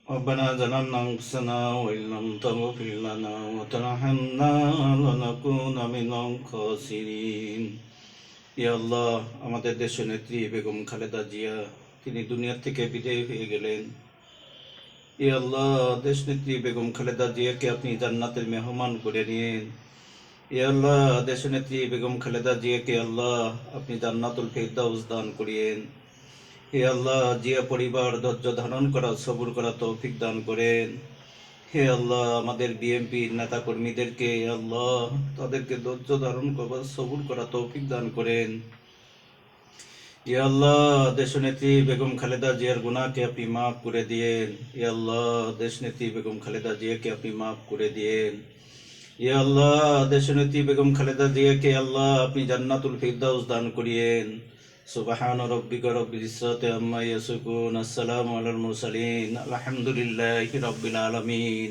ربنا ظلمنا أنفسنا وإن لم تغفر لنا وترحمنا لنكون من الخاسرين ইয়া আল্লাহ, আমাদের দেশের নেত্রী বেগম খালেদা জিয়া তিনি দুনিয়া থেকে বিদায় হয়ে গেলেন। ইয়া আল্লাহ, দেশ নেত্রী বেগম খালেদা জিয়াকে আপনি জান্নাতের মেহমান করে নিন। ইয়া আল্লাহ, দেশ নেত্রী বেগম খালেদা জিয়াকে আল্লাহ আপনি জান্নাতুল ফিরদাউস দান করিয়েন। হে আল্লাহ, জিয়া পরিবার ধৈর্য ধারণ করা, সবুর করা তৌফিক দান করেন। হে আল্লাহ, আমাদের বিএনপির নেতা কর্মীদেরকে আল্লাহ তাদেরকে ধৈর্য ধারণ করা, সবুর করা তৌফিক দান করেন। ইয়া আল্লাহ, দেশনেত্রী বেগম খালেদা জিয়ার গুনাহকে আপনি মাফ করে দিয়েন। ইয়া আল্লাহ, দেশনেত্রী বেগম খালেদা জিয়াকে আপনি মাফ করে দিয়েন। ইয়া আল্লাহ, দেশনেত্রী বেগম খালেদা জিয়াকে আল্লাহ আপনি জান্নাতুল ফিরদাউস দান করিয়েন। সুবহান রাব্বিকা রব্বিল ইজ্জাতি আম্মা ইয়াসিফুন, আসসালামু আলাল মুরসালিন, আলহামদুলিল্লাহি রাব্বিল আলামিন।